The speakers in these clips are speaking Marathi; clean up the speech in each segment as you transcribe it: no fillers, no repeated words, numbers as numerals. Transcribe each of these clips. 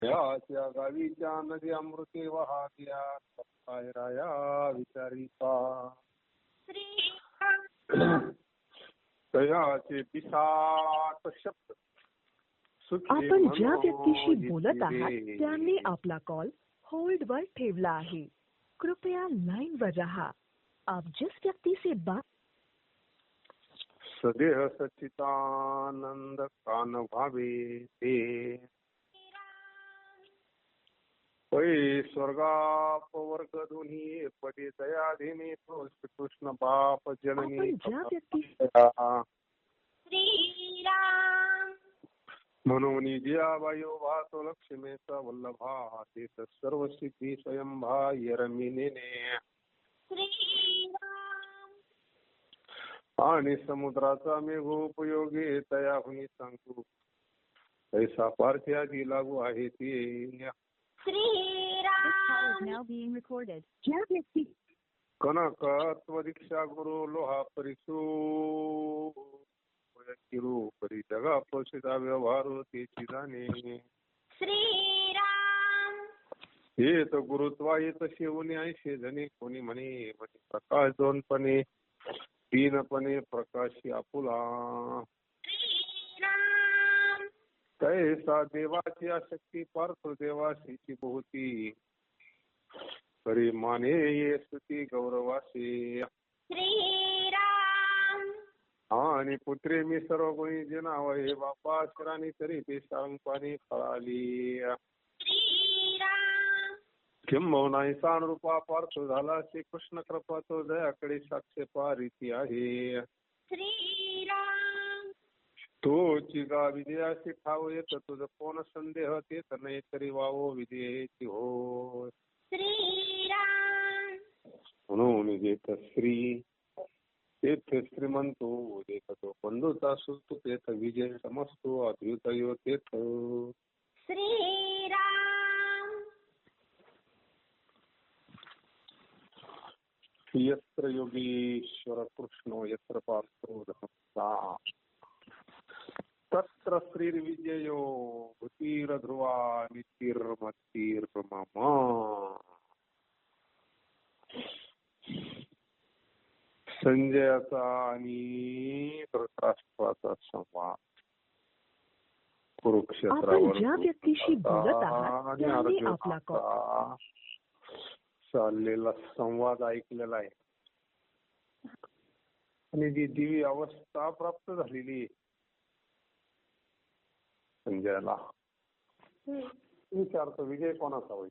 त्या गावीच्या नदी अमृते वाहत्या पायराया विचारी पा तयाचे पिसाट शब्द. आपण ज्या व्यक्तीशी बोलत आहात त्यांनी आपला कॉल होल्ड वर ठेवला आहे. कृपया लाइन वर रहा. आप जिस व्यक्ति से बात. सदेह सच्चिदानंद कान भावे ते पै स्वर्गापवर्ग दोन्ही पदे दयाधीने तो श्रीकृष्ण बाप जननी. आपण ज्या व्यक्ती. श्रीराम म्हणून जियाबायो भातो लक्ष्मीचा वल्लभा ते सर्व सिद्धी स्वयंभा यरमिने. श्रीराम आणि समुद्राचा मेघोपयोगी तयाहुनी सांगू ऐसा पार्थ्यादी लागू आहे ते. श्रीराम ज्या व्यक्ती. कनकत्व दीक्षा गुरु लोहा परिसू किरू परी जगा पोषिता व्यवहारो ते जाणे. श्रीराम हे तर गुरुत्वायित शिवनी ऐशे जणी कोणी म्हणे प्रकाश दोनपणे तीनपणे प्रकाशी आपुला. श्रीराम कैसा देवाची आशक्ती पार्थ देवाशीची बहुती परी माने ये स्तुती गौरवाशी. श्रीराम आणि पुत्रे मी सर्व गुणी जे नाव हे बापा शिराणी तरी ते सांगपानी फळाली. श्रीराम किंबहुना सान रूपा पार्थ झाला श्रीकृष्ण कृपा तो दयाकडे साक्ष पारिती आहे. श्रीराम तो चिगा विजयाशी ठाव येत तुझ कोण संदेह तेच नाही तरी वावो विजयची हो. श्रीराम म्हणून जेथ श्री तेथ श्रीमंतो देखतो बंधुता सुतो तेथ विजय समजतो अद्भुत यो तेथ. श्रीराम यत्र योगीश्वर कृष्णो यत्र पार्थो धर्मः तत्र श्रीर्विजयो भूतिर्ध्रुवा नितिर्मतिर्मम. संजयाचा आणि धृतराष्ट्राचा संवाद कुरुक्षेत्रावर. आपण ज्या व्यक्तीशी बोलत आहात त्यांनी आपला कॉल. चाललेला संवाद ऐकलेला आहे आणि जी दिव्य अवस्था प्राप्त झालेली संजयाला. विचारतो विजय कोणाचा होईल.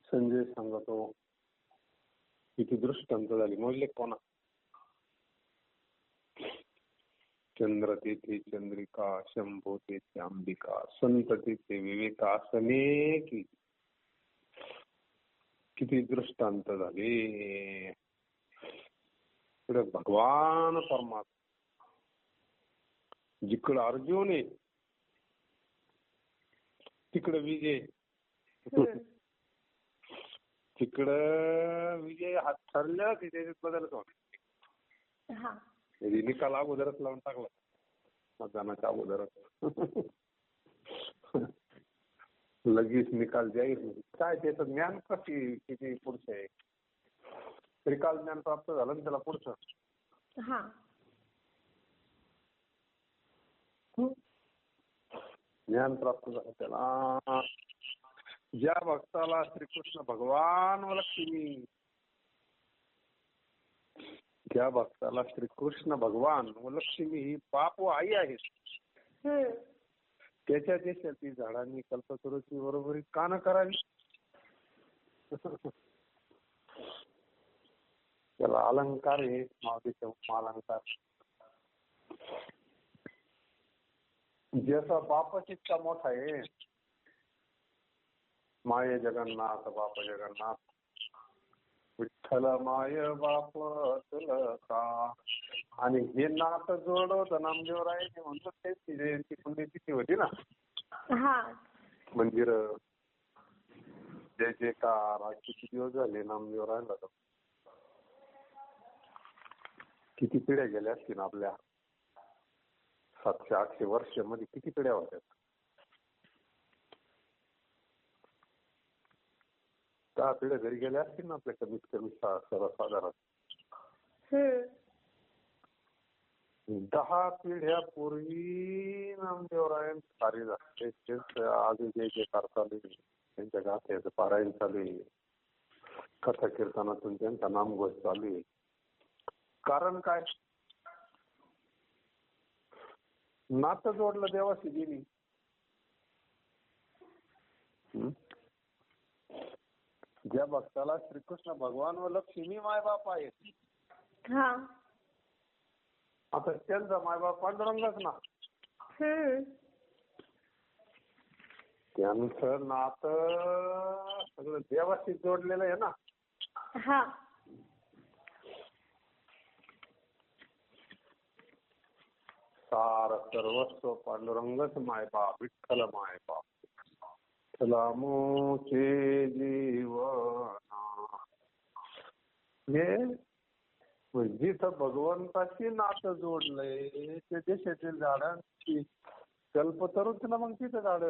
संजय सांगतो किती दृष्टांत झाली मोजले कोणा. चंद्र तेथे चंद्रिका शंभो तेथे अंबिका संत तेथे विवेका असणे की किती दृष्टांत झाले. पुढे भगवान परमात्मा जिकडं अर्जुन आहे तिकडं विजय. तिकडं विजय हात ठरल्या की त्याच्यात बदलच होणार. निकाल अगोदरच लावून टाकला मतदानाच्या अगोदरच. लगेच निकाल जाहीर काय त्याचं ज्ञान कशी किती पुढचं आहे तरी काल ज्ञान प्राप्त झालं ना त्याला पुढचं. ज्ञान प्राप्त झालं त्याला. ज्या भक्ताला श्रीकृष्ण भगवान व लक्ष्मी ज्या भक्ताला श्रीकृष्ण भगवान व लक्ष्मी ही बाप व आई आहेत त्याच्या देशातील झाडांनी कल्पतरूची बरोबरी का न करावी. त्याला अलंकार आहे मावदेशा अलंकार. ज्याचा बापच इतका मोठा आहे माय जगन्नाथ बाप जगन्नाथ विठ्ठल माय बाप तुलका. आणि हे नात जोडवत नामदेवराय म्हणतो तेच जयंती पुण्यतिथी होती ना. मंदिर जय जयकार किती दिवस झाले नामदेवरायला. किती पिढ्या गेल्या असतील आपल्या 700-800 वर्षामध्ये किती पिढ्या होत्या. 10 पिढ्या जरी गेल्या असतील ना आपल्या कमीत कमी सर्वसाधारण 10 पिढ्यापूर्वी नामदेवरायन कार्य झाले. तेच आज जे चालू आहे त्यांच्या गाथ्याचं पारायण चालू आहे, कथा कीर्तनातून त्यांचा नामघोष चालू आहे. कारण काय? नातं जोडलं देवाशी देवी. ज्या भक्ताला श्रीकृष्ण भगवान व लक्ष्मी मायबाप आहेत, आता त्यांचा मायबाप पांडुरंगच ना. त्यांचं नातं सगळं देवाशी जोडलेलं आहे ना. सार सर्वस्व पांडुरंगच मायबाप, विठ्ठल मायबाप. विठ्ठलामुचे जीवना, हे जिथं भगवंताशी नातं जोडलंय ते देशातील झाडांची कल्पतरूच ना मग तिथं झाड.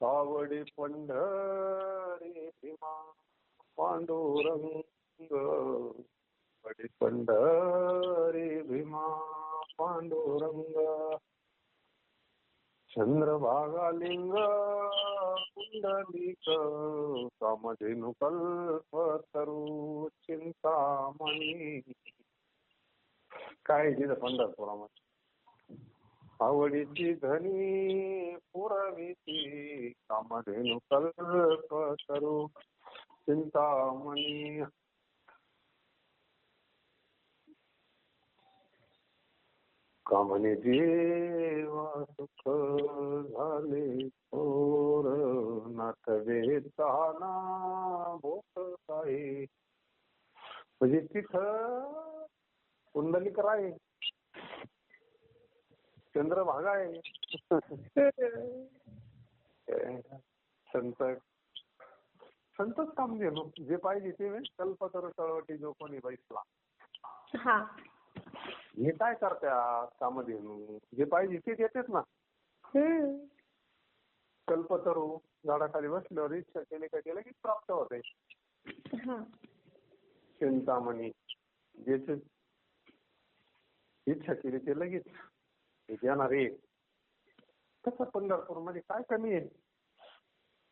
आवडी पंढरी भीमा पांडुरंग, आवडी पंढरी भीमा पांडुरंग, चंद्रभागा लिंग कुंडलिक, कामधेनु कल्पतरू चिंतामणी. काय तिथं पंढरपुरामध्ये आवडीची धनी पुरविती, कामधेनु कल्पतरू चिंतामणी. कामने जीवा सुख झाले थोर, नातवे ताना भोक काय. म्हणजे तिथं कुंडलिक आहे, चंद्रभागा आहे. संतच काम घेणं जे पाहिजे ते कल्पतरू चळवटी जो कोणी बैसला. हे काय करतात कामधेनू, जे पाहिजे ते देतेच ना. कल्पतरू झाडाखाली बसल्यावर इच्छा केली का ते लगेच प्राप्त होते. चिंतामणी ज्याची इच्छा केली ते लगेच देणार आहे. तसं पंढरपूर मध्ये काय कमी आहे?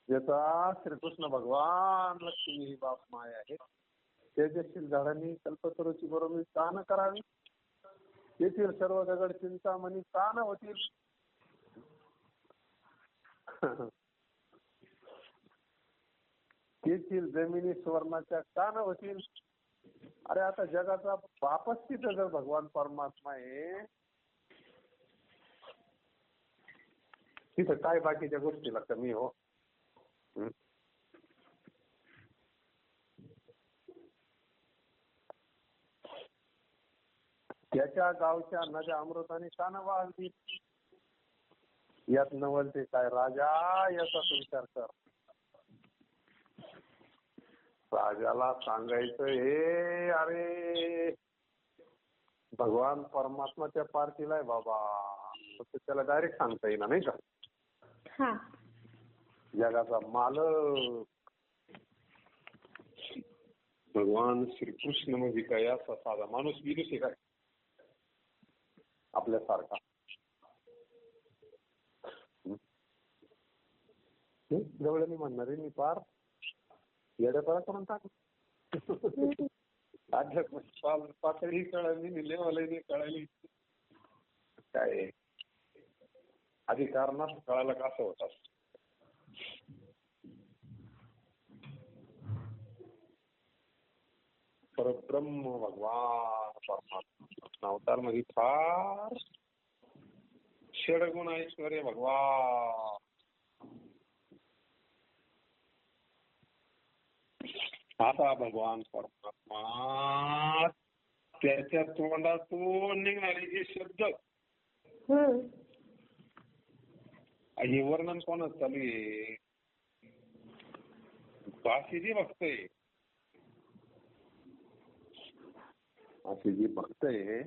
ज्याचा श्रीकृष्ण भगवान लक्ष्मी बाप माय आहे, तेजस्वी झाडांनी कल्पतरूची बरोबर का न करावी? येथील सर्व दगड चिंतामणी का न होतील? तेथील जमिनी सुवर्णाच्या का न होतील? अरे आता जगाचा बापच तिथं जर भगवान परमात्मा आहे, तिथं काय बाकीच्या गोष्टीला कमी हो? त्याच्या गावच्या नद्या अमृताने का न वाहतील? यात नवलते काय राजा, याचाच विचार कर. राजाला सांगायचं हे अरे भगवान परमात्माच्या पार्टीला आहे बाबा, त्याला डायरेक्ट सांगता येईल नाही का? जगाचा मालक भगवान श्रीकृष्ण म्हणजे काय असा साधा माणूस बिलूस काय आपल्यासारखा? जवळ म्हणणार आहे मी पार येड्यापणा करून टाक. पातळी कळाली, लेवलही कळाली, काय अधिकार नस कळायला कसं होत असत. परब्रह्म भगवान परमात्मा अवतार मध्ये फार षडगुण ऐश्वर्य भगवान. आता भगवान परमात्मा त्याच्या तोंडातून निघणारे जे शब्द, हे वर्णन कोणाच चालू आहे? भाषेची बघतोय. अशी जी भक्त आहे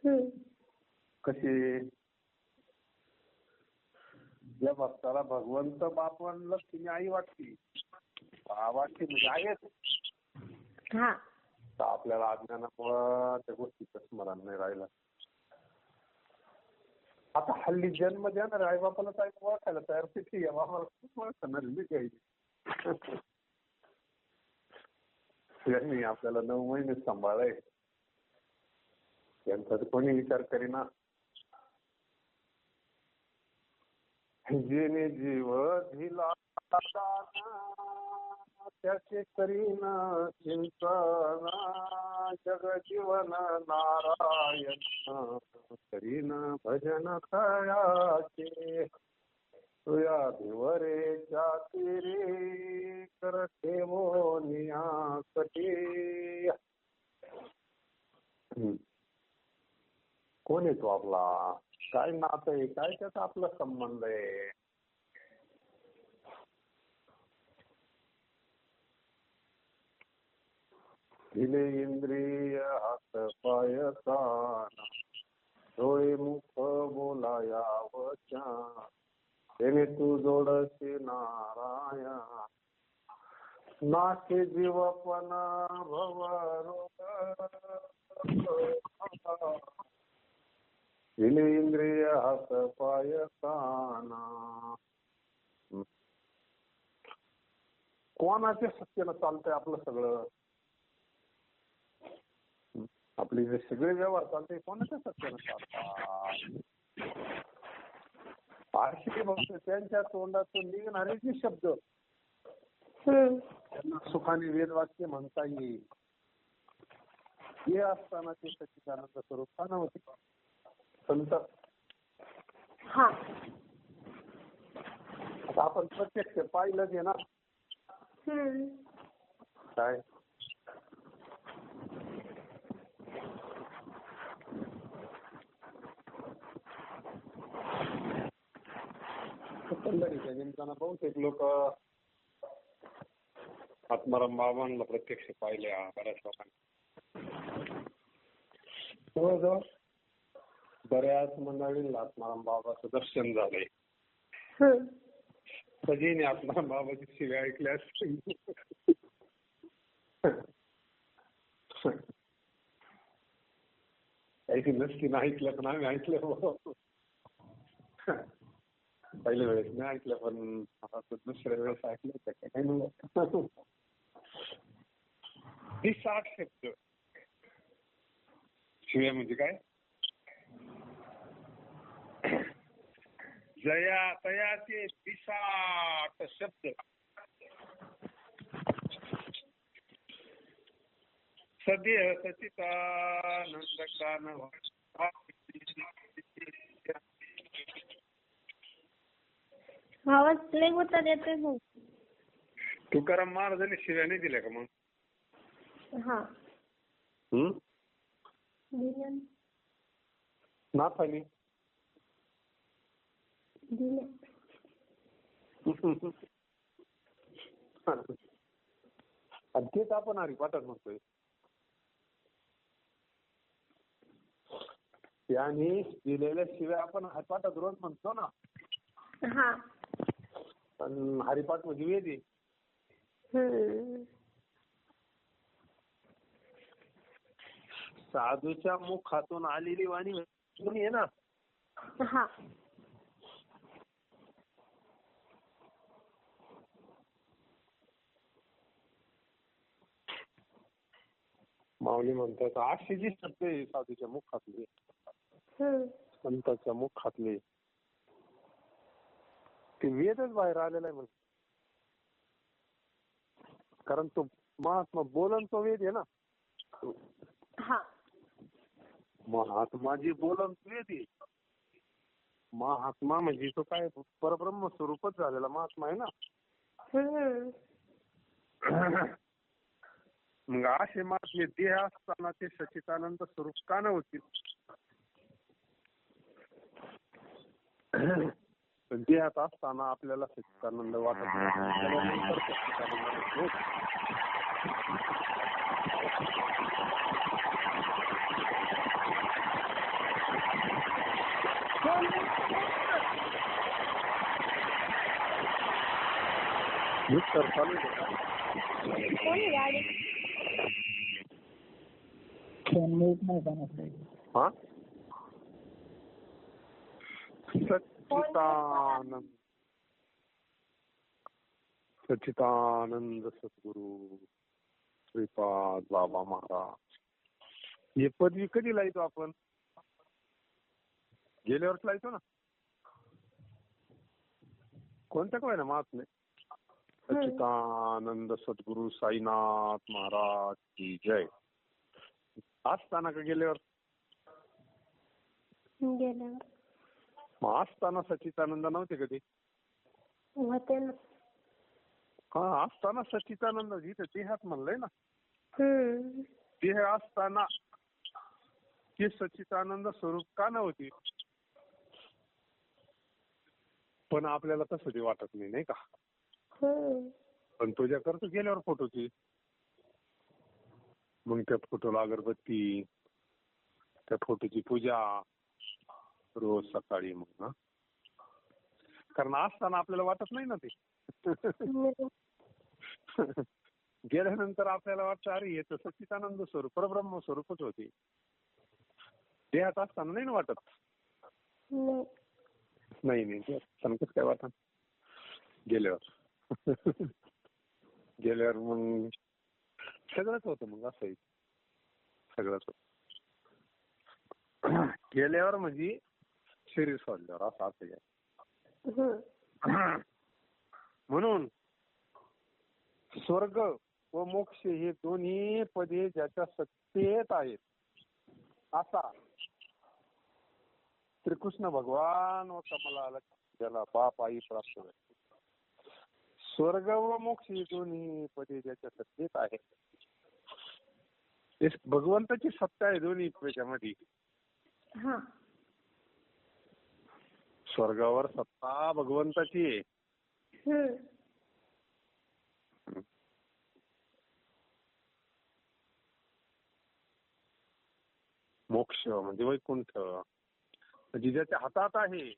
हम्म. कशी, ज्या भक्ताला भगवंत बाप म्हणलं तिने आई वाटते, वाटते म्हणजे आहेच. हा. तर आपल्याला अज्ञानामुळं त्या गोष्टीचं स्मरण नाही राहिलं. आता हल्ली जन्म देणार आई बापाला काय ओळखायला तयार किती आम्हाला खूप ओळखणार मी काही त्यांनी आपल्याला 9 महिने सांभाळाय, त्यांचा तर कोणी विचार करीना. जेणे जीव दिला त्याचे करीन चिंतन, जग जीवन नारायण करीन भजन खयाचे, तुया भिवरे जाती रे कर ठेवो नियाकटे. कोण आहे तो आपला, काय नातं आहे, काय त्याचा आपला संबंध आहे. दिले इंद्रिय हात पाय कान, डोळे मुख बोलाया वचन, त्याने तू जोडशी नारायण, नाके जीवपण भवरोग. दिले इंद्रिय हात पाय कान. कोणाच्या शक्तीनं चालतंय आपलं सगळं, आपले जे सगळे व्यवहार चालते कोणाच्या सत्यानं चालतात. आरशी भक्त त्यांच्या तोंडातून निघणारे जे शब्द त्यांना सुखाने वेदवाक्य म्हणता येईल, हे असताना ते सच्चिदानंद स्वरूप का नव्हते संत. आता आपण प्रत्यक्ष पाहिलं जे ना काय, पंढरीच्या निमित्तानं बहुतेक लोक आत्माराम बाबांना प्रत्यक्ष पाहिले. बऱ्याच लोकांनी जवळजवळ बऱ्याच मंडळींना आत्माराम बाबाचं दर्शन झालंय. कधीने आत्माराम बाबाची शिव्या ऐकल्या असतील. काही नसती नाही ऐकलं पण आम्ही ऐकलं. पहिल्या वेळेस नाही ऐकलं पण आता दुसऱ्या वेळेस ऐकलं तर काही नव्हतं. 60 शब्द शिव्या म्हणजे काय, जया तयाचे 60 शब्द. सदेह सचितानंद कान. आवाज लय होता येतोय भाऊ. तुकाराम महाराजांनी शिव्या नाही दिल्या का मग? हा दिल्या नाथांनी दिल्या. आणि तेच आपण हरिपाठात म्हणतोय. त्यांनी दिलेल्या शिव्या आपण हरिपाठात रोज म्हणतो ना. हा. पण हरिपाठ म्हणजे वेद आहे. साधूच्या मुखातून आलेली वाणी आहे ना. हा. माऊली म्हणतात 800 जी शब्द आहे साधूच्या मुखातले, संतांच्या मुखातले, ते वेदच बाहेर आलेला आहे म्हणजे. कारण तो महात्मा बोलन तो वेद आहे ना. महात्मा जी बोलन तो वेद आहे. महात्मा म्हणजे तो काय परब्रह्म स्वरूपच झालेला महात्मा आहे ना. मग असे महात्मे देह असताना ते सच्चिदानंद स्वरूप का नव्हते? देहात असताना आपल्याला सच्चिदानंद वाटत नाही. मिक्सर चालू आहे का? कोणी गाडी? हा? सच्चिदानंद सच्चिदानंद सद्गुरू श्रीपाद बाबा महाराज. हे पदवी कधी लायतो आपण? गेल्या वर्ष लायतो ना. कोणत्या काय ना महात्मे? सच्चिदानंद सद्गुरू साईनाथ महाराज की जय. असताना का गेल्यावर? गेल्यावर मग असताना सच्चिदानंद नव्हते कधी? होते ना. हा, असताना सच्चिदानंद जिथे देहात म्हणलंय ना. हम्म. देह असताना ते सच्चिदानंद स्वरूप का नव्हती? पण आपल्याला तसं ते वाटत नाही, नाही का? पण तुझ्या करतो गेल्यावर फोटोची. मग त्या फोटोला अगरबत्ती, त्या फोटोची पूजा रोज सकाळी. मग ना, कारण असताना आपल्याला वाटत नाही ना ते. गेल्यानंतर आपल्याला वाटतं अरे हे तर सच्चिदानंद स्वरूप परब्रह्म स्वरूपच होते. देहात असताना नाही ना वाटत. नाही संकट काय वाटत गेल्यावर. गेल्यावर मग सगळंच होतं. मग असं सगळंच होतं गेल्यावर, म्हणजे शरीर सोडल्यावर असं असं. म्हणून स्वर्ग व मोक्ष हे दोन्ही पदे ज्याच्या सत्तेत आहेत असा श्रीकृष्ण भगवान व कमलाला ज्याला बाप आई प्राप्त झाले. स्वर्ग व मोक्ष ही दोन्ही पदे ज्याच्या सत्तेत आहेत. भगवंताची सत्ता आहे दोन्ही त्याच्यामध्ये. स्वर्गावर सत्ता भगवंताची आहे. मोक्ष म्हणजे वैकुंठ म्हणजे ज्याच्या हातात आहे.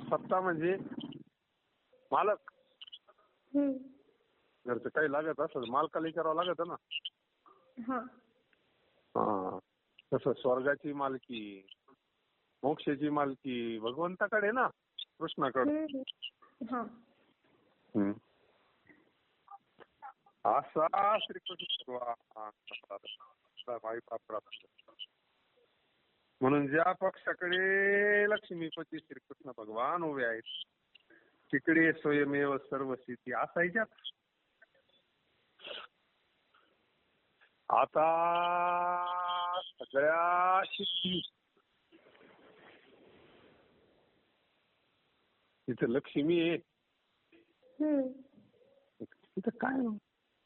सत्ता म्हणजे मालक. घरचं काही लागत असं मालकाला विचारावं लागत ना. तसं स्वर्गाची मालकी, मोक्षाची मालकी भगवंताकडे ना, कृष्णाकडे. असा श्रीकृष्ण प्राप्त. म्हणून ज्या पक्षाकडे लक्ष्मीपती श्रीकृष्ण भगवान उभे आहेत तिकडे स्वयमेव सर्व सिद्धी असायच्यात. आता सगळ्या सिद्धी तिथे लक्ष्मी आहे. तिथं काय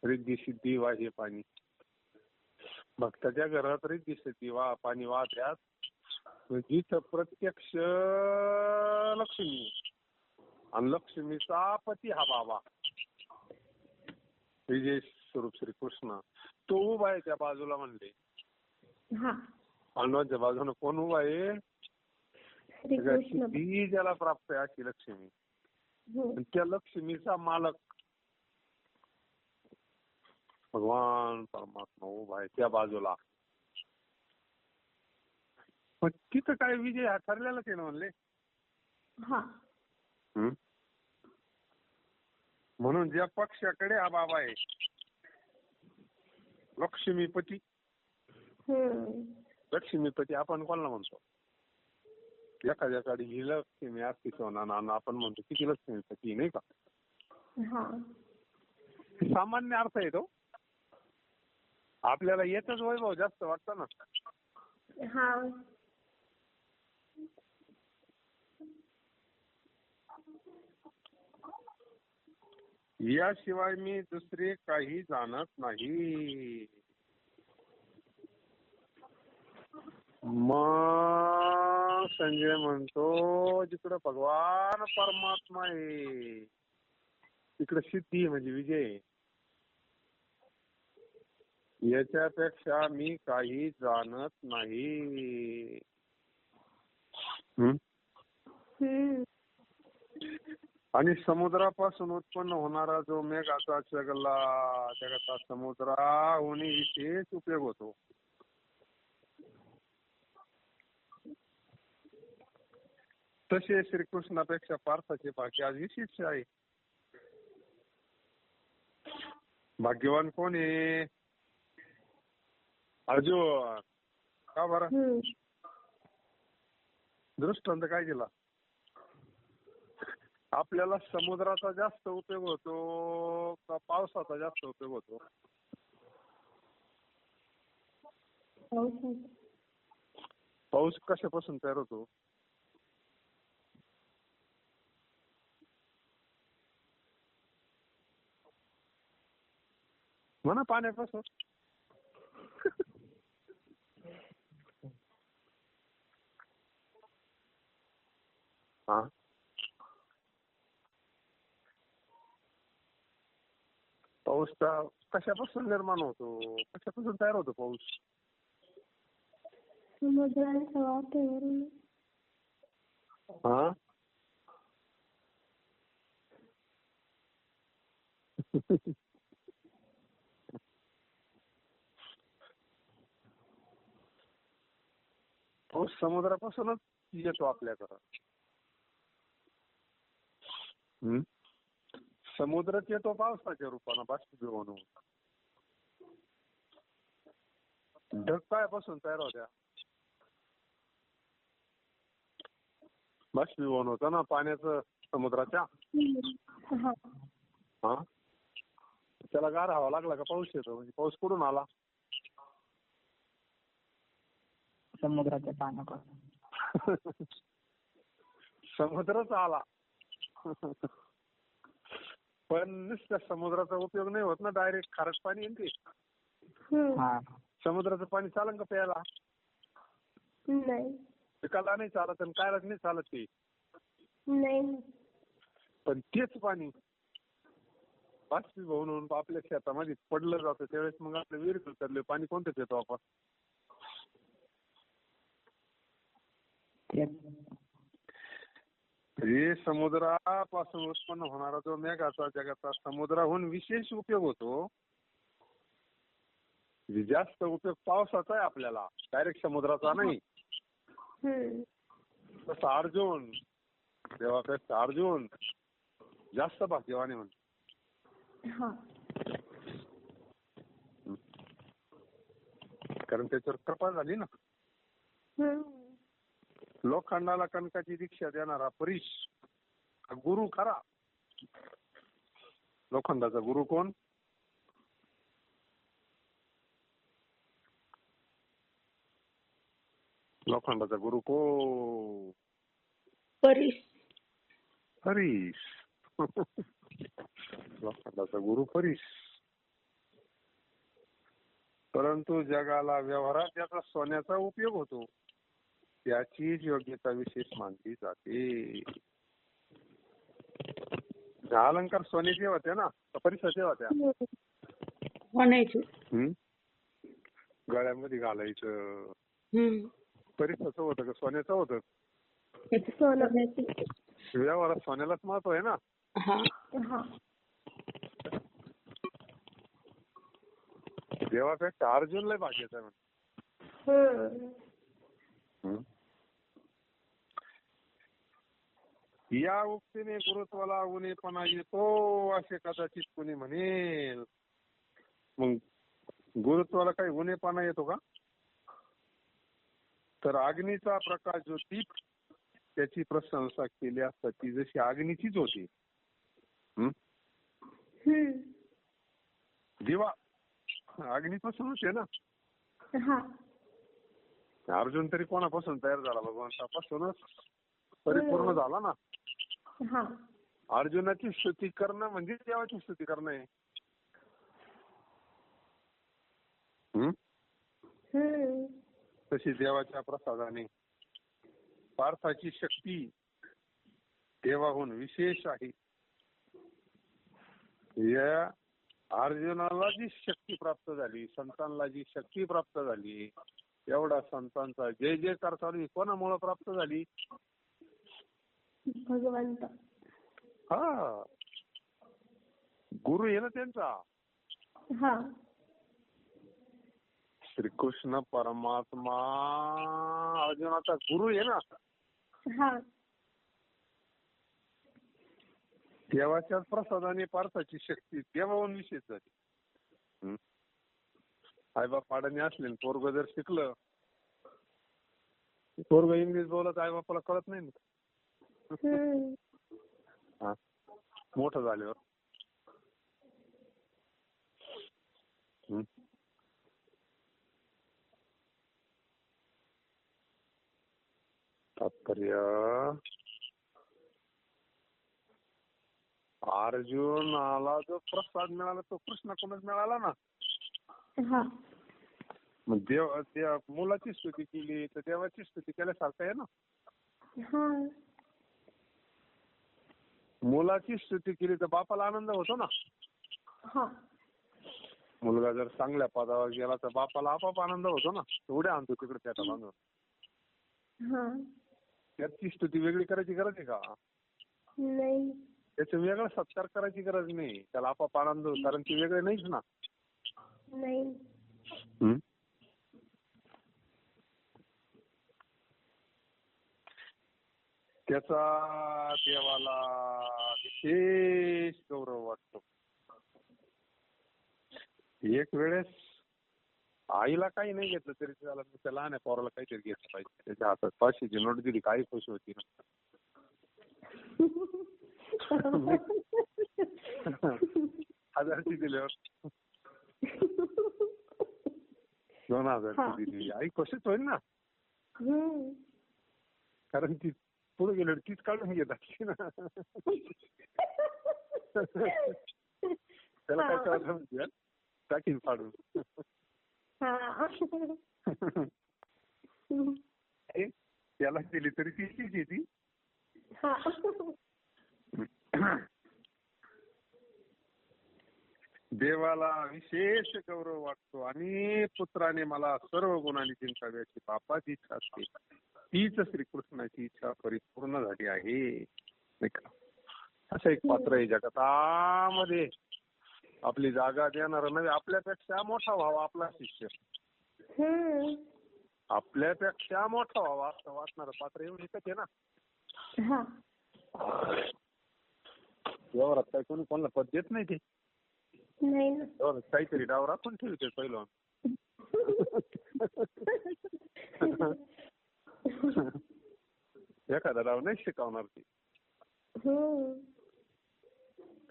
रिद्धी सिद्धी वाहे पाणी. भक्ताच्या घरात रिद्धी सिद्धी पाणी वाहत्यात. जिथं प्रत्यक्ष लक्ष्मी आणि लक्ष्मीचा पती हा बाबा विजय स्वरूप श्रीकृष्ण तो उभा आहे त्या बाजूला म्हणले. पांडवांच्या बाजूला कोण उभा आहे? सिद्धी ज्याला प्राप्त आहे अशी लक्ष्मी. त्या लक्ष्मीचा मालक भगवान परमात्मा उभा आहे त्या बाजूला. पण तिथं काय विजय हा ठरलेलाच आहे ना म्हणले. म्हणून ज्या पक्षाकडे हा बाबा आहे लक्ष्मीपती. लक्ष्मीपती आपण कोणाला म्हणतो? एखाद्याकडे ही लक्ष्मी असती सोना आपण म्हणतो किती लक्ष्मीपती, नाही का? सामान्य अर्थ आहे तो. आपल्याला येतच वैभव जास्त वाटतं ना. याशिवाय मी दुसरे काही जाणत नाही. मग संजय म्हणतो जिकडं भगवान परमात्मा आहे तिकडे सिद्धी म्हणजे विजय. याच्यापेक्षा मी काही जाणत नाही. हं? हम्म. आणि समुद्रापासून उत्पन्न होणारा जो मेघाचा जगाचा समुद्राहून विशेष उपयोग होतो. तसे श्रीकृष्णापेक्षा पार्थाचे भाग्य आज विशेष आहे. भाग्यवान कोण आहे? अर्जुन. का बरं? हम्म. दृष्टांत काय दिला? आपल्याला समुद्राचा जास्त उपयोग होतो का पावसाचा जास्त उपयोग होतो? पावसाचं. पाऊस कशापासून तयार होतो? म्हणा पाण्यापासून. हा. पाऊस कशापासून निर्माण होतो? कशापासून तयार होतो पाऊस? समुद्राच्या वाफेवरून. हा. पाऊस समुद्रापासूनच येतो आपल्याकडं. समुद्रात येतो पावसाच्या रूपानं बाष्पीभवन होऊन. ढग कायपासून तयार होत्या? बाष्पीभवन होतं ना पाण्याचं समुद्राच्या. हा. हा. त्याला गार हवा लागला का पाऊस येतो. म्हणजे पाऊस कुठून आला? समुद्राच्या पाण्यापासून. समुद्रच आला. पण नुसत्या समुद्राचा उपयोग नाही होत ना. डायरेक्ट खारट पाणी आहे ते. हा. समुद्राचं पाणी चालन का प्यायला? नाही. पिकाला नाही चालत आणि कायला नाही चालत ते. नाही. पण तेच पाणी बाष्पीभवन होऊन आपल्या शेतामध्ये पडलं जातं त्यावेळेस मग आपल्या विहिरीत उतरले पाणी कोणतं पितो आपण? हे समुद्रापासून उत्पन्न होणारा जो मेघाचा जगाचा समुद्राहून विशेष उपयोग होतो. जास्त उपयोग पावसाचा आहे आपल्याला, डायरेक्ट समुद्राचा नाही. तसं अर्जुन देवापेक्षा अर्जुन जास्त भाग्यवान आहे म्हणतो. कारण त्याच्यावर कृपा झाली ना. लोखंडाला कणकाची दीक्षा देणारा परीश हा गुरु खरा. लोखंडाचा गुरु कोण? लोखंडाचा गुरु कोण? परीस. परीस. लोखंडाचा गुरु परीस. परंतु जगाला व्यवहारात ज्याचा सोन्याचा उपयोग होतो त्याचीच योग्यता विशेष मानली जाते. अलंकार सोन्याचे होते ना का परिसाचे होत्या? गळ्यामध्ये घालायचं परिसाचं होतं का सोन्याचं होतं? व्यवहारात सोन्यालाच महत्व आहे ना. देवापेक्षा अर्जुनला भाग्याचा आहे म्हणून. या उक्तीने गुरुत्वाला उणेपणा येतो असे कदाचित कोणी म्हणेल. मग गुरुत्वाला काही उणेपणा येतो का? तर अग्नीचा प्रकाश जो दीप त्याची प्रशंसा केली असता ती जशी अग्नीचीच होती. दिवा अग्नीपासूनच आहे ना. अर्जुन तरी कोणापासून तयार झाला? भगवंतापासूनच परिपूर्ण झाला ना. अर्जुनाची स्तुती करणं म्हणजे देवाची स्तुती करणं आहे. तशी देवाच्या प्रसादाने पार्थाची शक्ती देवाहून विशेष आहे. या अर्जुनाला जी शक्ती प्राप्त झाली, संतांना जी शक्ती प्राप्त झाली एवढा संतांचा जय जयकार चालू आहे. कोणामुळे प्राप्त झाली? भगवंत. हा, गुरु आहे ना त्यांचा. हा. श्रीकृष्ण परमात्मा अर्जुनाचा गुरु आहे ना. हा. देवाच्या प्रसादाने पार्थाची शक्ती देवाहून विशेष झाली. आईबाप पाडाने असले, पोरग जर शिकलं, पोरग इंग्लिश बोलत आईबापाला कळत नाही ना. मोठं झाल्यावर तात्पर्य अर्जुनाला जो प्रसाद मिळाला तो कृष्णाकडूनच मिळाला ना. हा. मग देव मुलाची स्तुती केली तर देवाची स्तुती केल्यासारखं आहे ना. हा. मुलाची स्तुती केली तर बापाला आनंद होतो ना. हा. मुलगा जर चांगल्या पदावर गेला तर बापाला आपोआप आनंद होतो ना. उड्या आणतो तिकडे त्याला बांधून. हा. त्याची स्तुती वेगळी करायची गरज आहे का? नाही. त्याचा वेगळा सत्कार करायची गरज नाही. त्याला आपोआप आनंद होतो, कारण ती वेगळे नाहीच ना. नाही. त्याचा देवाला विशेष गौरव वाटतो. एक वेळेस आईला काही नाही घेतलं तरी त्याला त्या लहान पोराला काहीतरी घेतलं पाहिजे. त्याच्या हातात 500ची नोट दिली काही खुश होती ना. 1000ची दिल्यावर 2000ची दिली आई खुशच होईल ना. कारण ती पुढे गेल्यावर तीच काढून घेत असते ना. त्याला काय कळलं म्हणजे टाकीन फाडून. त्याला दिली तरी तीच येते. देवाला विशेष गौरव वाटतो आणि पुत्राने मला सर्व गुणांनी जिंकाव्याची बापाची इच्छा असते. तीच श्रीकृष्णाची इच्छा परिपूर्ण झाली आहे. असं एक पात्र आहे जगतामध्ये आपली जागा देणार नव्हे. आपल्यापेक्षा मोठा व्हावा आपला शिष्य. आपल्यापेक्षा मोठा व्हावा असं वाटणार पात्र येऊन एकच आहे ना. व्यवहारात काही कोणी कोणाला पद देत नाही. ते काहीतरी डाव राखून ठेवते पहिलं. एखादा डाव नाही शिकवणार ती.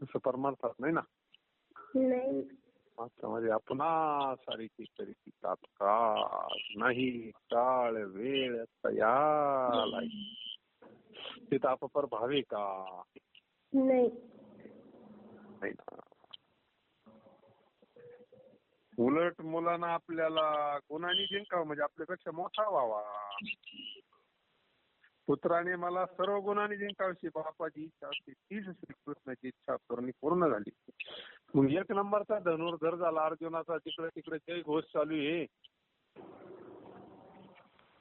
तसं परमार्थात नाही ना. म्हणजे आपणा सारीची तरी तात्काळ नाही काळ वेळ तयाला तिथं अपपर भावे का नाही ना. उलट मुलांना आपल्याला गुणांनी जिंकावं म्हणजे आपल्यापेक्षा मोठा व्हावा. पुत्राने मला सर्व गुणांनी जिंकावशी बापाची इच्छा असते. तीच श्रीकृष्णाची इच्छा पूर्ण झाली. मग एक नंबरचा धनुर्धर झाला अर्जुनाचा. तिकडे तिकडे जय घोष चालू आहे.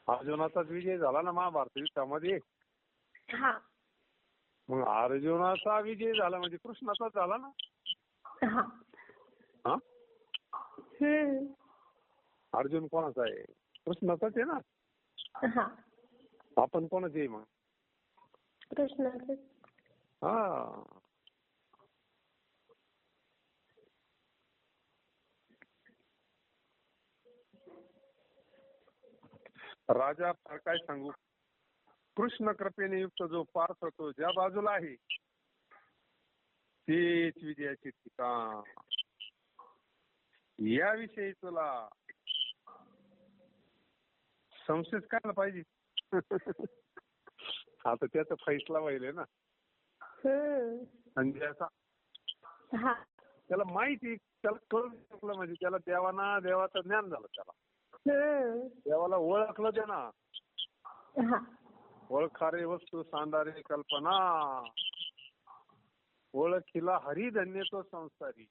अर्जुनाचाच विजय झाला ना महाभारत युद्धामध्ये. मग अर्जुनाचा विजय झाला म्हणजे कृष्णाचाच झाला ना. हा, अर्जुन कोणाचा आहे? कृष्णाचाच आहे ना. आपण कोणाचे आहे मग? कृष्णाचे. हा. राजा काय सांगू, कृष्ण कृपेने युक्त जो पार्थ तो ज्या बाजूला आहे तेच विजयाचे ठिकाण. याविषयी तुला संशयच करायला पाहिजे. आता त्याचा फैसला व्हायला ना. म्हणजे असा त्याला माहिती, त्याला कळून शकलं म्हणजे त्याला देवाचं ज्ञान झालं. त्याला देवाला ओळखलं ते ना. ओळखारे वस्तू सांडारे कल्पना, ओळखीला हरिधन्य तो संसारी.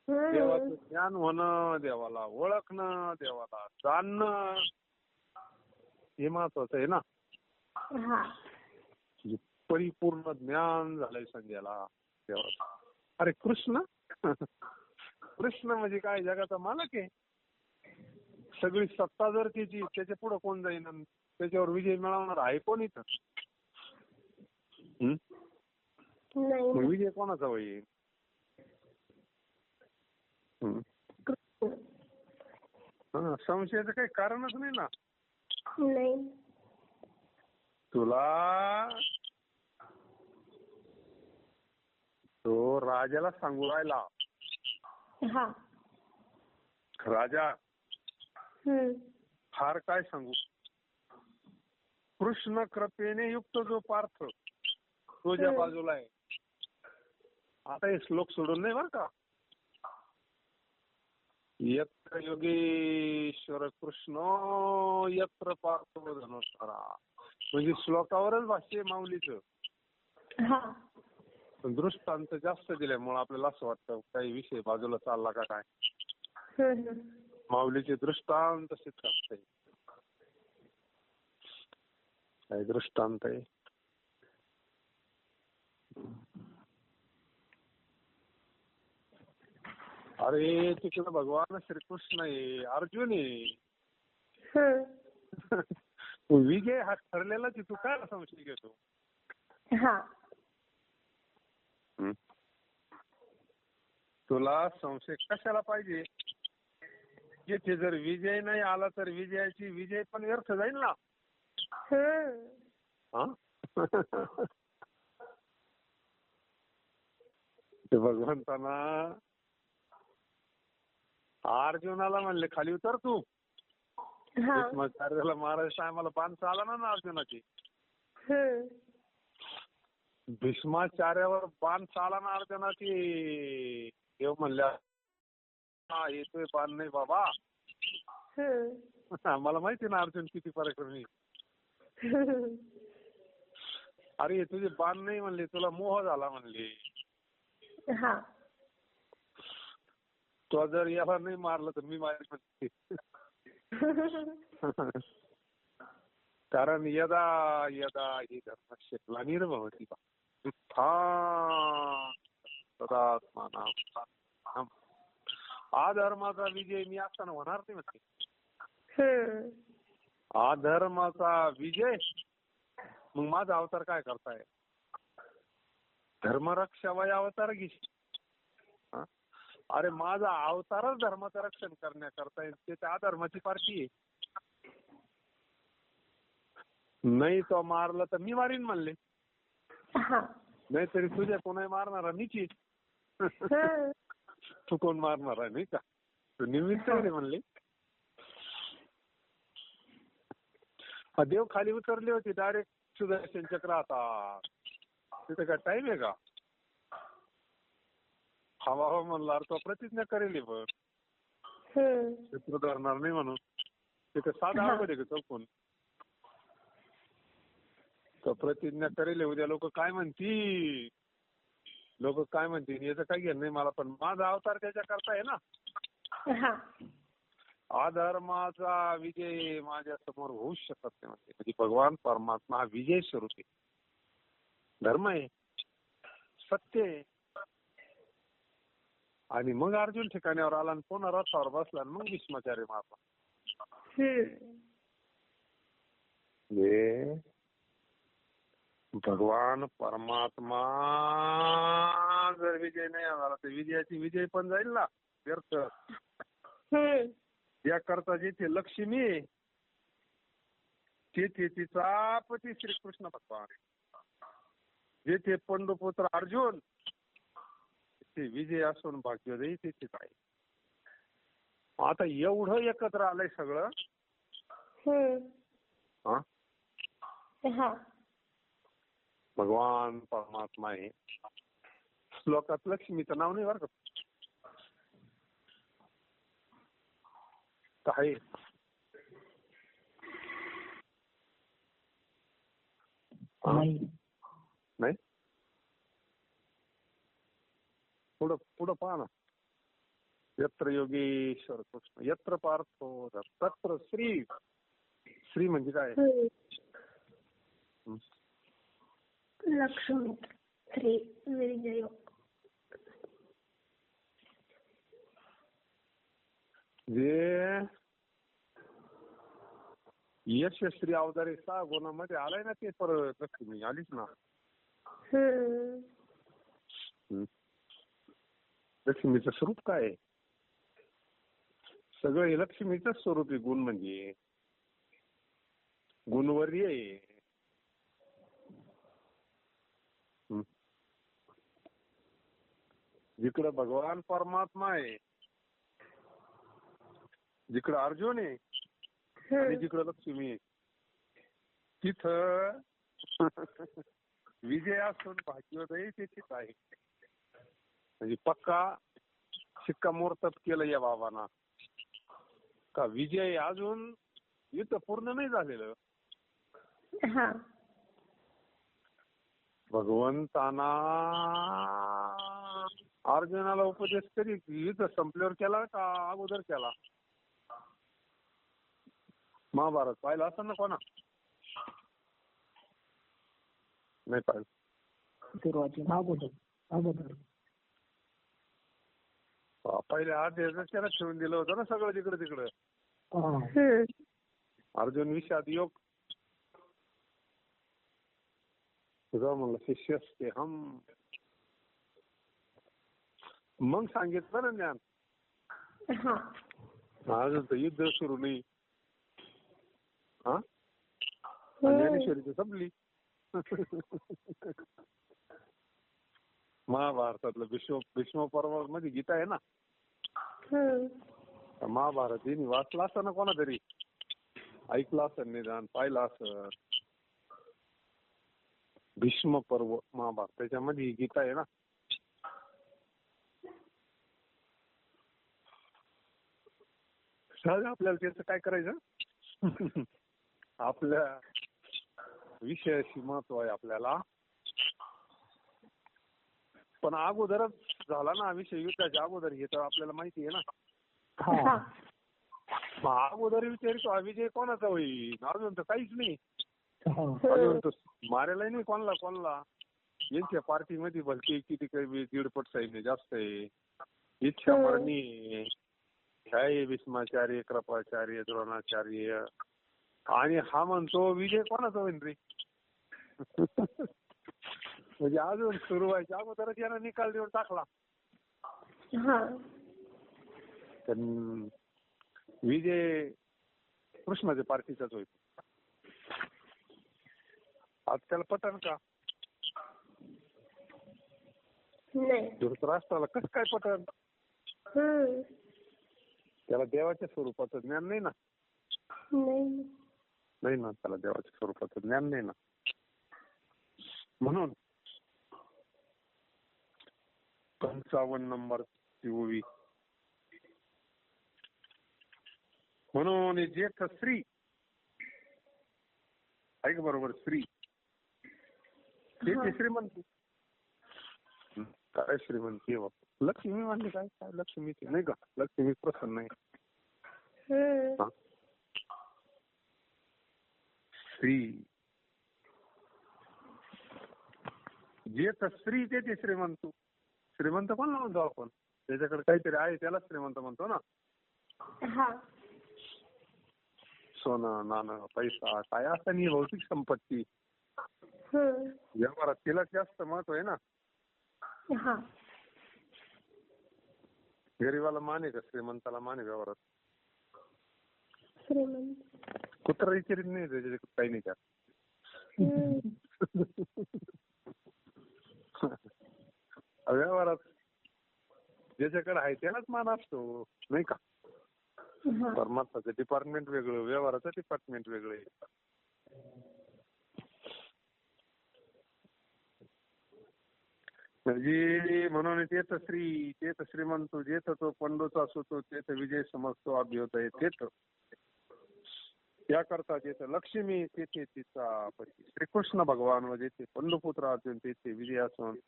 देवाचं ज्ञान होणं, देवाला ओळखणं, देवाला जाणणं हे महत्वाचं आहे ना. हा. परिपूर्ण ज्ञान झालंय संध्याला तेव्हा. अरे कृष्ण कृष्ण म्हणजे काय, जगाचा मालक आहे. सगळी सत्ता जर त्याची, त्याच्या पुढे कोण जाईन, त्याच्यावर विजय मिळवणार आहे कोण इथं? नाही. मग विजय कोणाचा होईल? संशयाचं काही कारणच नाही ना. नाही. तुला तो राजाला सांगू राहिला. हा. राजा फार काय सांगू, कृष्ण कृपेने युक्त जो पार्थ तो ज्या बाजूला आहे. आता हे श्लोक सोडून नाही बर का. यत्र योगेश्वर कृष्ण यत्र पार्थ धनुष्यरा, म्हणजे श्लोकावरच भाष्य माऊलीचं. हा. पण दृष्टांत जास्त दिल्यामुळे आपल्याला असं वाटतं काही विषय बाजूला चालला का काय. माऊलीचे दृष्टांत सिद्ध असते. काय दृष्टांत आहे. अरे तिकडे भगवान श्रीकृष्ण आहे, अर्जुन आहे. विजय हा ठरलेलाच आहे, तू काय संशय घेतो. हा. तुला संशय कशाला पाहिजे. येथे जर विजय नाही आला तर विजय पण व्यर्थ जाईल ना. ते भगवंताना अर्जुनाला म्हणले खाली उतर तू. भीष्माचार्याला मारायच्या टायमाला बाण चाला ना अर्जुनाची. भीष्माचार्यावर बाण चाला ना अर्जुनाची. देव म्हणल्या हा येतोय बाण नाही बाबा. मला माहिती ना अर्जुन किती पराक्रमी. अरे तुझे बाण नाही म्हणले, तुला मोह झाला म्हणले. तो जर याला नाही मारलं तर मी मारेल म्हणते. कारण यदा यदा ही धर्मस्य ग्लानिर्भवति तदात्मानाम्. अधर्माचा विजय मी असताना होणार नाही म्हणते. अधर्माचा विजय, मग माझा अवतार काय करताय. धर्मरक्षा वय अवतार घे. अरे माझा अवतारच धर्माचं रक्षण करण्याकरता आहे. ते त्या अधर्माची पार्टी आहे. नाही तो मारला तर मी मारीन म्हणले. नाहीतरी तुझ्या कोणी मारणारा मीची. तू कोण मारणार आहे नाही का. तू निमित्त आहे म्हणले. देव खाली उतरली होती डायरेक्ट सुदर्शन चक्र. आता तिथे काय टाइम आहे का. हवा म्हणला तो प्रतिज्ञा करेल बघ. चित्र धरणार नाही म्हणून. तिथे साधा अवघड आहे का चौकून. तो प्रतिज्ञा करेल. उद्या लोक काय म्हणतील, लोक काय म्हणतील याचं काही घेणं नाही मला. पण माझा अवतार त्याच्या करता आहे ना. अधर्माचा विजय माझ्या समोर होऊच शकत नाही म्हणते. म्हणजे भगवान परमात्मा हा विजय स्वरूप आहे. धर्म आहे, सत्य आहे. आणि मग अर्जुन ठिकाणावर आला आणि पुन्हा रथावर बसला आणि मग भीष्माचार्य मारला. भगवान परमात्मा जर विजय नाही आला तर विजय पण जाईल ना व्यर्थ. याकरता जिथे लक्ष्मी आहे तेथे तिचा पती श्रीकृष्ण भगवान. जेथे पंडुपुत्र अर्जुन ते विजय असून भाग्योदयी तिथे आहे. आता एवढं एकत्र आलंय सगळं. भगवान परमात्मा आहे. श्लोकात लक्ष्मीचं नाव नाही बरं का आहे. नाही पुढं पहा ना. यत्र योगेश्वर कृष्ण यत्र पार्थो तत्र श्री श्री म्हणजे काय? लक्ष्मी श्री विजय. जे यशस्वी अवतारे 6 गुणामध्ये आलाय ना ते परत लक्ष्मी आलीच ना. लक्ष्मीचं स्वरूप काय आहे? सगळं हे लक्ष्मीचं स्वरूप आहे. गुण म्हणजे गुणवर्य आहे. जिकडं भगवान परमात्मा आहे, जिकडं अर्जुन आहे आणि जिकडं लक्ष्मी आहे, तिथं विजय असून भाग्योदय तिथेच आहे. म्हणजे पक्का शिक्कामोर्तब केलं या बाबांना का विजय अजून युद्ध पूर्ण नाही झालेलं. भगवंताना अर्जुनाला उपदेश कधी युद्ध संपल्यावर केला का अगोदर केला? महाभारत पाहिलं असं ना कोणा? नाही पाहिलं. सुरुवातीला अगोदर पहिले त्याला ठेवून दिलं होतं ना सगळं तिकडे तिकडं. अर्जुन विषाद योग तुझा म्हणलं शिष्य असते हम. मग सांगितलं ना ज्ञान. अजून तर युद्ध सुरू नाही. ज्ञानेश्वरीची संपली. महाभारतातलं भीष्म पर्व मध्ये गीता आहे ना. महाभारत यांनी वाचला असं ना कोणा तरी, ऐकलं असं निदान, पाहिलं असं. भीष्म पर्व महाभारत त्याच्यामध्ये गीता आहे ना. सहज आपल्याला त्याचं काय करायचं? आपल्या विषयाशी महत्व आहे आपल्याला. पण अगोदरच झाला ना विषय युद्धाच्या अगोदर, हे तर आपल्याला माहिती आहे ना. अगोदर विचारितो विजय कोणाचा होईल? अजून तर काहीच नाही. अजून तर मारायलाही नाही कोणाला. यांच्या पार्टीमध्ये भलती किती काही 1.5 सैन्य जास्त आहे. इच्छा मरणी आहे. भीष्माचार्य, कृपाचार्य, द्रोणाचार्य. आणि हा म्हणतो विजय कोणाचा होईल रे? म्हणजे अजून सुरू व्हायच्या अगोदरच याला निकाल देऊन टाकला. विजय कृष्णाच्या पार्टीचाच होईल. आज त्याला पटन का? धृतराष्ट्राला कसं काय पटन? त्याला देवाच्या स्वरूपाचं ज्ञान नाही ना. नाही ना, त्याला देवाच्या स्वरूपाचं ज्ञान नाही ना. म्हणून 55 नंबरची ओवी. म्हणून जेठ श्री ऐक बरोबर, श्री ते श्रीमंत. काय श्रीमंती लक्ष्मी म्हणली काय? काय लक्ष्मी नाही का? लक्ष्मी प्रसन्न आहे. श्री जे स्त्री ते श्रीमंत. श्रीमंत कोण म्हणतो आपण? त्याच्याकडे काहीतरी आहे त्याला श्रीमंत म्हणतो ना. सोनं नाणं पैसा काय असं नाही, भौतिक संपत्ती. व्यवहारात तिला जास्त महत्व आहे ना. गरीबाला मान आहे का? श्रीमंताला मान आहे व्यवहारात. कुत्रा विचारित नाही त्याच्या काही नाही का? व्यवहारात ज्याच्याकडे आहे त्यालाच मान असतो नाही का? परमात्माचं डिपार्टमेंट वेगळं, व्यवहाराचं डिपार्टमेंट वेगळं आहे. म्हणजे म्हणून तेच श्री तेच श्रीमंत जेथ तो पंडोचा असो तो तेथ विजय समजतो अभ्युदय तेथ. त्याकरता जेथे लक्ष्मी तेथे तिचा पती श्रीकृष्ण भगवान व जेथे पंडुपुत्र अर्जुन तेथे विजय असून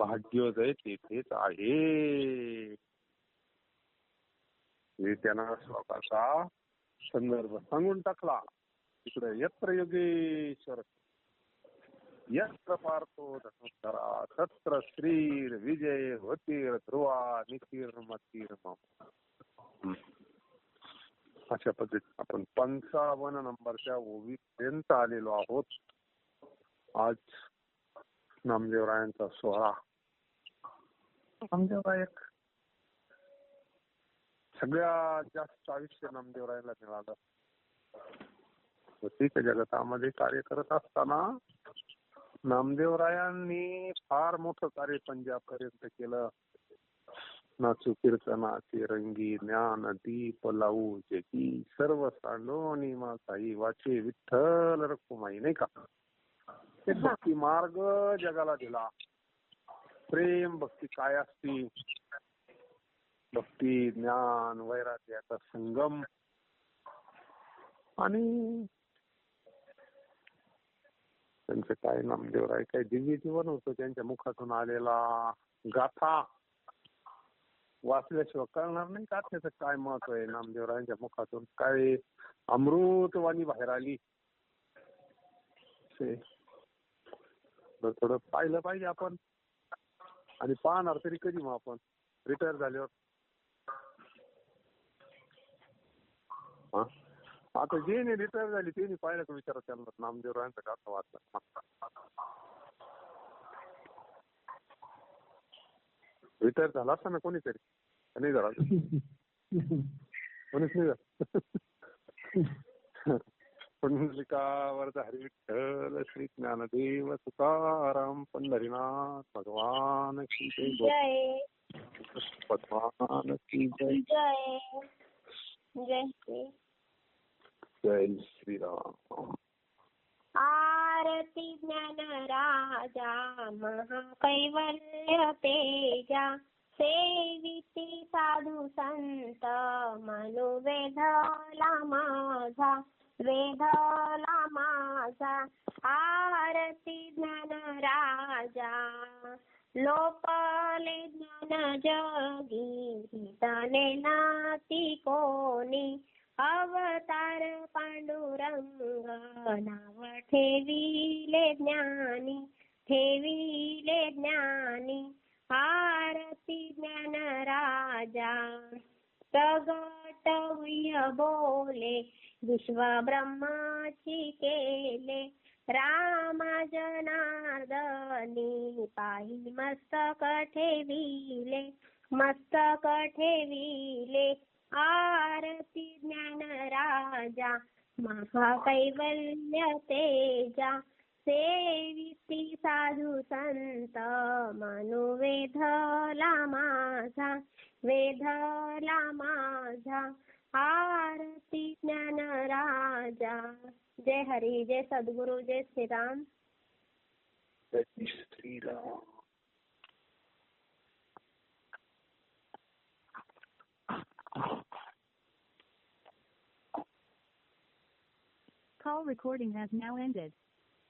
भाग्योदय तेथेच आहे. त्यांना श्लोकाचा संदर्भ सांगून टाकला. तिकडे यत्र योगेश्वर यत्र पार्थो धनुधरा तत्र श्रीर विजय होतीर ध्रुवा नितीर्मतीर मम. अशा पद्धतीने आपण 55 नंबरच्या ओवीपर्यंत आलेलो आहोत. आज नामदेवरायांचा सोहळा. नामदेवरायक सगळ्यात जास्त आयुष्य नामदेवरायाला मिळालं. भौतिक जगतामध्ये कार्य करत असताना नामदेवरायांनी फार मोठं कार्य पंजाबपर्यंत केलं. नाचू कीर्तनाची रंगी ज्ञान दीप लावू जेकी सर्व सांडोनी माताई वाचे विठ्ठल रखुमाई, नाही का. ते भक्ती मार्ग जगाला दिला. प्रेम भक्ती काय असती, भक्ती ज्ञान वैराग्याचा संगम. आणि त्यांचं काय नामदेवराय काय दिव्य जीवन होतं. त्यांच्या मुखातून आलेला गाथा वाचल्याशिवाय कळणार नाही गाथ्याचं काय महत्व आहे. नामदेवरायांच्या मुखातून काय अमृतवाणी बाहेर आली. थोडं पाहिलं पाहिजे आपण. आणि पाहणार तरी कधी मग आपण रिटायर झाल्यावर. आता जे रिटायर झाली ते पाहिलं का विचारा त्यांना नामदेवरायांचा गाथा वाचला. रिटायर झाला असता ना कोणीतरी, नाही झाला कोणीच नाही झालं. पुंडलिकावरचा हरी विठ्ठल श्री ज्ञानदेव तुकाराम पंढरीनाथ भगवान की जय. भगवान की जय. जय श्री जय श्रीराम. आरती ज्ञान राजा महाकैवल्य तेजा सेविती साधू संत मनुवेधला माझा वेधला माझा. आरती ज्ञान राजा लोपले ज्ञान जगी तने नाती कोणी. अवतार पांडुरंग नाव ठेविले ज्ञानी ठेविले ज्ञानी. आरती ज्ञान राजा प्रगट बोले विश्व ब्रह्माची केले. राम जनार्दनी पायी मस्तक ठेविले मस्तक ठेविले. आरती ज्ञान राजा महाकैवल्य तेजा सेविती साधू संत मनुवेधला माझा वेधला माझा. आरती ज्ञान राजा. जय हरी, जय सद्गुरु, जय श्रीराम. जय Shriram. Call recording has now ended.